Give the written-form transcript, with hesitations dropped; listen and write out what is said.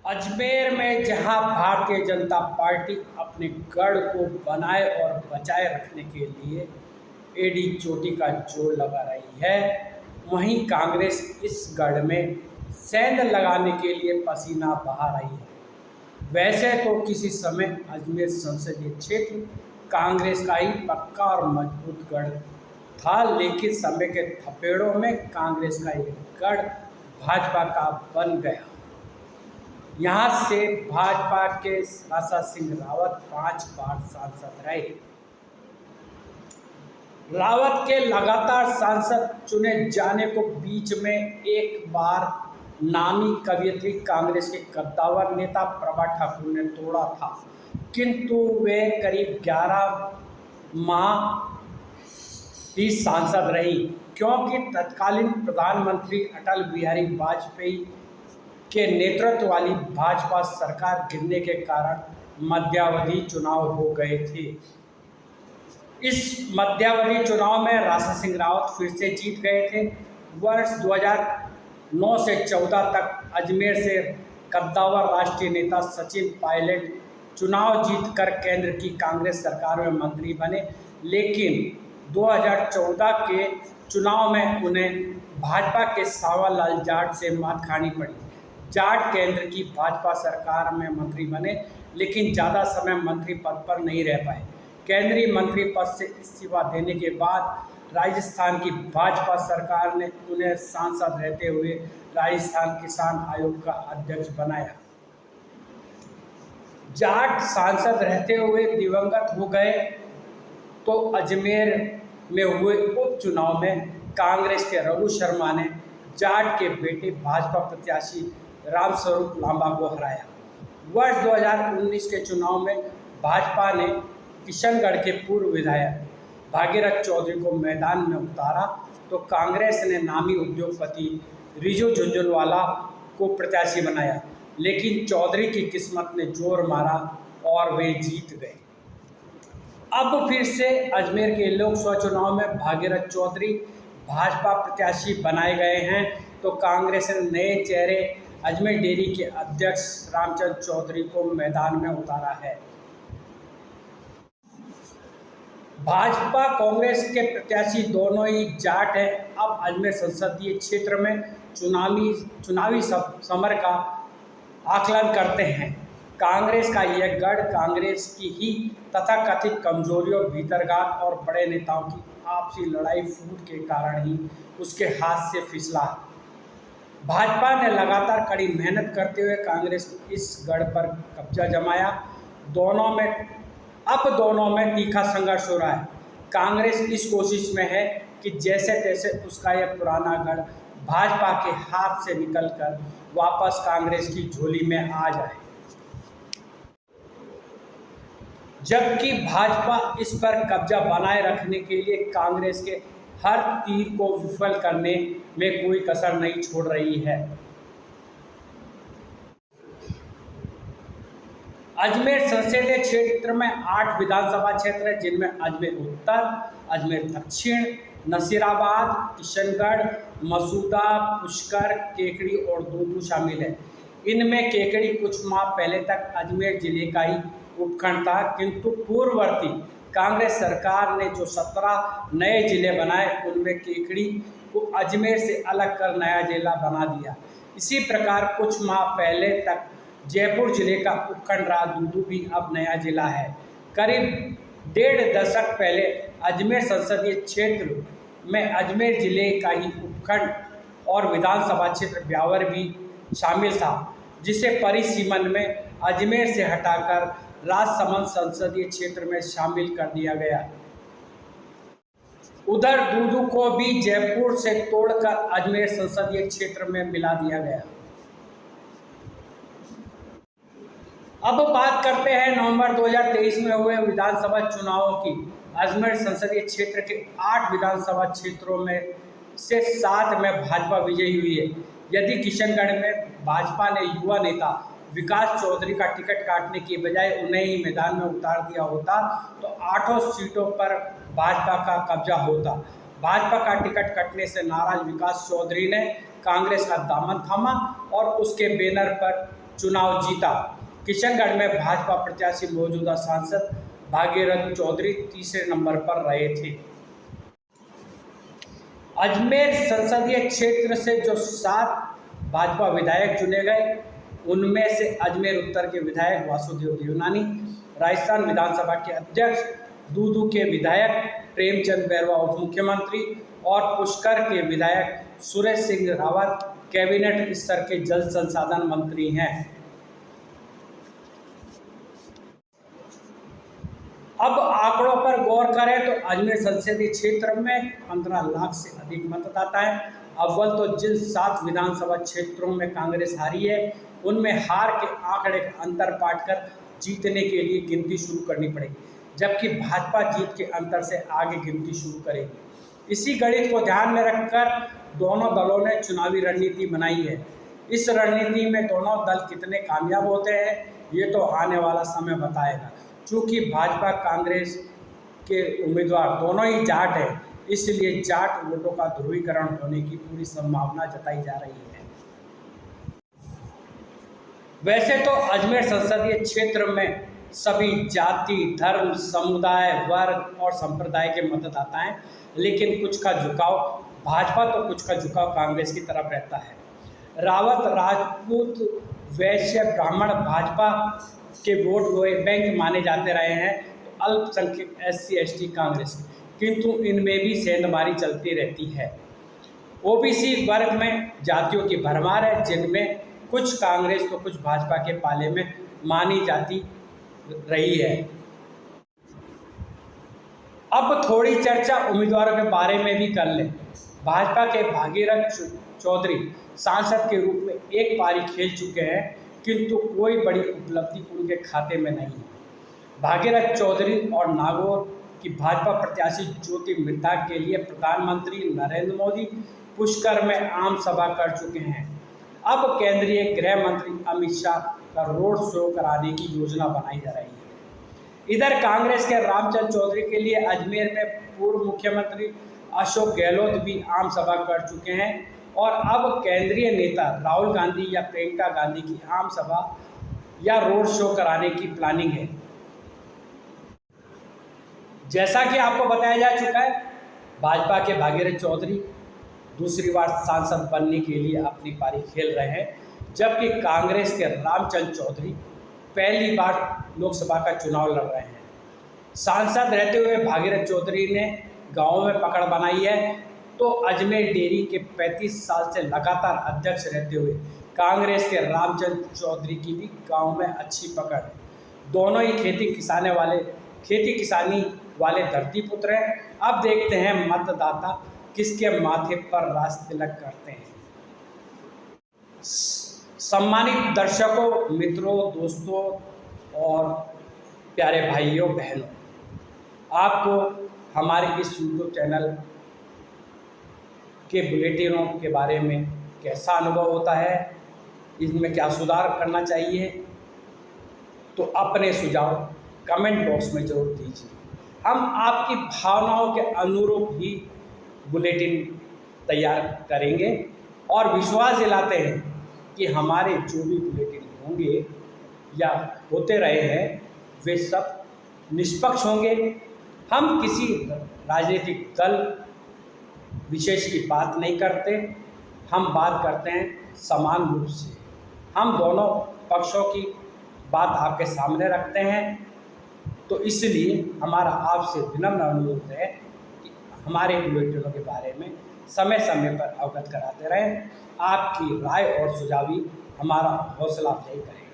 अजमेर में जहां भारतीय जनता पार्टी अपने गढ़ को बनाए और बचाए रखने के लिए एड़ी चोटी का जोर लगा रही है, वहीं कांग्रेस इस गढ़ में सेंध लगाने के लिए पसीना बहा रही है। वैसे तो किसी समय अजमेर संसदीय क्षेत्र कांग्रेस का ही पक्का और मजबूत गढ़ था, लेकिन समय के थपेड़ों में कांग्रेस का ये गढ़ भाजपा का बन गया। यहाँ से भाजपा के राजा सिंह रावत 5 बार सांसद रहे। रावत के लगातार सांसद चुने जाने को बीच में एक बार नामी कवयित्री कांग्रेस के कद्दावर नेता प्रभा ठाकुर ने तोड़ा था, किंतु वे करीब 11 माह ही सांसद रही, क्योंकि तत्कालीन प्रधानमंत्री अटल बिहारी वाजपेयी के नेतृत्व वाली भाजपा सरकार गिरने के कारण मध्यावधि चुनाव हो गए थे। इस मध्यावधि चुनाव में राजा सिंह रावत फिर से जीत गए थे। वर्ष 2009 से 14 तक अजमेर से कद्दावर राष्ट्रीय नेता सचिन पायलट चुनाव जीतकर केंद्र की कांग्रेस सरकार में मंत्री बने, लेकिन 2014 के चुनाव में उन्हें भाजपा के सावालाल जाट से मात खानी पड़ी। जाट केंद्र की भाजपा सरकार में मंत्री बने, लेकिन ज़्यादा समय मंत्री पद पर नहीं रह पाए। केंद्रीय मंत्री पद से इस्तीफा देने के बाद राजस्थान की भाजपा सरकार ने उन्हें सांसद रहते हुए राजस्थान किसान आयोग का अध्यक्ष बनाया। जाट सांसद रहते हुए दिवंगत हो गए तो अजमेर में हुए उपचुनाव में कांग्रेस के रघु शर्मा ने जाट के बेटे भाजपा प्रत्याशी रामस्वरूप लांबा को हराया। वर्ष 2019 के चुनाव में भाजपा ने किशनगढ़ के पूर्व विधायक भागीरथ चौधरी को मैदान में उतारा तो कांग्रेस ने नामी उद्योगपति रिजू झुंझुनवाला को प्रत्याशी बनाया, लेकिन चौधरी की किस्मत ने जोर मारा और वे जीत गए। अब फिर से अजमेर के लोकसभा चुनाव में भागीरथ चौधरी भाजपा प्रत्याशी बनाए गए हैं, तो कांग्रेस ने नए चेहरे अजमेर डेयरी के अध्यक्ष रामचंद्र चौधरी को मैदान में उतारा है। भाजपा कांग्रेस के प्रत्याशी दोनों ही जाट हैं। अब अजमेर संसदीय क्षेत्र में चुनावी समर का आकलन करते हैं। कांग्रेस का यह गढ़ कांग्रेस की ही तथाकथित कमजोरियों, भीतरघात और बड़े नेताओं की आपसी लड़ाई फूट के कारण ही उसके हाथ से फिसला। भाजपा ने लगातार कड़ी मेहनत करते हुए कांग्रेस को इस गढ़ पर कब्जा जमाया। दोनों में तीखा संघर्ष हो रहा है। कांग्रेस इस कोशिश में है कि जैसे तैसे उसका यह पुराना गढ़ भाजपा के हाथ से निकलकर वापस कांग्रेस की झोली में आ जाए, जबकि भाजपा इस पर कब्जा बनाए रखने के लिए कांग्रेस के हर तीर को विफल करने में कोई कसर नहीं छोड़ रही है। अजमेर संसदीय क्षेत्र में 8 विधानसभा क्षेत्र है, जिनमें अजमेर उत्तर, अजमेर दक्षिण, नसीराबाद, किशनगढ़, मसूदा, पुष्कर, केकड़ी और दूदू शामिल है। इनमें केकड़ी कुछ माह पहले तक अजमेर जिले का ही उपखंड था, किंतु पूर्ववर्ती कांग्रेस सरकार ने जो 17 नए जिले बनाए, उनमें केकड़ी को अजमेर से अलग कर नया जिला बना दिया। इसी प्रकार कुछ माह पहले तक जयपुर जिले का उपखंड रहा दूदू भी अब नया जिला है। करीब 1.5 दशक पहले अजमेर संसदीय क्षेत्र में अजमेर जिले का ही उपखंड और विधानसभा क्षेत्र ब्यावर भी शामिल था, जिसे परिसीमन में अजमेर से हटाकर राजसमंद संसदीय क्षेत्र में शामिल कर दिया गया। उधर दूदू को भी जयपुर से तोड़कर अजमेर संसदीय क्षेत्र में मिला दिया गया। अब बात करते हैं नवंबर 2023 में हुए विधानसभा चुनावों की। अजमेर संसदीय क्षेत्र के 8 विधानसभा क्षेत्रों में से 7 में भाजपा विजयी हुई है। यदि किशनगढ़ में भाजपा ने युवा नेता विकास चौधरी का टिकट काटने की बजाय उन्हें ही मैदान में उतार दिया होता तो 8 सीटों पर भाजपा का कब्जा होता। भाजपा का टिकट कटने से नाराज विकास चौधरी ने कांग्रेस का दामन थामा और उसके बैनर पर चुनाव जीता। किशनगढ़ में भाजपा प्रत्याशी मौजूदा सांसद भागीरथ चौधरी तीसरे नंबर पर रहे थे। अजमेर संसदीय क्षेत्र से जो 7 भाजपा विधायक चुने गए, उनमें से अजमेर उत्तर के विधायक वासुदेव देवनानी, राजस्थान विधानसभा के अध्यक्ष, दूदू के विधायक प्रेमचंद बैरवा उप मुख्यमंत्री और पुष्कर के विधायक सुरेश सिंह रावत कैबिनेट स्तर के जल संसाधन मंत्री हैं। अब आंकड़ों पर गौर करें तो अजमेर संसदीय क्षेत्र में 15 लाख से अधिक मतदाता हैं। अव्वल तो जिन 7 विधानसभा क्षेत्रों में कांग्रेस हारी है, उनमें हार के आंकड़े का अंतर पाटकर जीतने के लिए गिनती शुरू करनी पड़ेगी, जबकि भाजपा जीत के अंतर से आगे गिनती शुरू करेगी। इसी गणित को ध्यान में रखकर दोनों दलों ने चुनावी रणनीति बनाई है। इस रणनीति में दोनों दल कितने कामयाब होते हैं, ये तो आने वाला समय बताएगा। चूँकि भाजपा कांग्रेस के उम्मीदवार दोनों ही जाट हैं, इसलिए जाट वोटों का ध्रुवीकरण होने की पूरी संभावना जताई जा रही है। वैसे तो अजमेर संसदीय क्षेत्र में सभी जाति, धर्म, समुदाय, वर्ग और संप्रदाय के मतदाता हैं, लेकिन कुछ का झुकाव भाजपा तो कुछ का झुकाव कांग्रेस की तरफ रहता है। रावत, राजपूत, वैश्य, ब्राह्मण भाजपा के वोट बैंक माने जाते रहे हैं, तो अल्पसंख्यक SC ST कांग्रेस, किंतु इनमें भी सेंधमारी चलती रहती है। OBC वर्ग में जातियों की भरमार है, जिनमें कुछ कांग्रेस तो कुछ भाजपा के पाले में मानी जाती रही है। अब थोड़ी चर्चा उम्मीदवारों के बारे में भी कर लें। भाजपा के भागीरथ चौधरी सांसद के रूप में एक पारी खेल चुके हैं, किंतु कोई बड़ी उपलब्धि उनके खाते में नहीं है। भागीरथ चौधरी और नागौर की भाजपा प्रत्याशी ज्योति मिर्धा के लिए प्रधानमंत्री नरेंद्र मोदी पुष्कर में आम सभा कर चुके हैं। अब केंद्रीय गृह मंत्री अमित शाह का रोड शो कराने की योजना बनाई जा रही है। इधर कांग्रेस के रामचंद्र चौधरी के लिए अजमेर में पूर्व मुख्यमंत्री अशोक गहलोत भी आम सभा कर चुके हैं और अब केंद्रीय नेता राहुल गांधी या प्रियंका गांधी की आम सभा या रोड शो कराने की प्लानिंग है। जैसा कि आपको बताया जा चुका है, भाजपा के भागीरथ चौधरी दूसरी बार सांसद बनने के लिए अपनी पारी खेल रहे हैं, जबकि कांग्रेस के रामचंद्र चौधरी पहली बार लोकसभा का चुनाव लड़ रहे हैं। सांसद रहते हुए भागीरथ चौधरी ने गाँव में पकड़ बनाई है, तो अजमेर डेयरी के 35 साल से लगातार अध्यक्ष रहते हुए कांग्रेस के रामचंद्र चौधरी की भी गांव में अच्छी पकड़ है। दोनों ही खेती किसानी वाले धरती पुत्र हैं। अब देखते हैं मतदाता किसके माथे पर राज तिलक करते हैं। सम्मानित दर्शकों, मित्रों, दोस्तों और प्यारे भाइयों बहनों, आपको हमारे इस YouTube चैनल के बुलेटिनों के बारे में कैसा अनुभव होता है, इसमें क्या सुधार करना चाहिए, तो अपने सुझाव कमेंट बॉक्स में ज़रूर दीजिए। हम आपकी भावनाओं के अनुरूप ही बुलेटिन तैयार करेंगे और विश्वास दिलाते हैं कि हमारे जो भी बुलेटिन होंगे या होते रहे हैं, वे सब निष्पक्ष होंगे। हम किसी राजनीतिक दल विशेष की बात नहीं करते, हम बात करते हैं समान रूप से। हम दोनों पक्षों की बात आपके सामने रखते हैं, तो इसलिए हमारा आपसे विनम्र अनुरोध है कि हमारे बुलेटिनों के बारे में समय समय पर अवगत कराते रहें। आपकी राय और सुझाव ही हमारा हौसला अफजाई करें।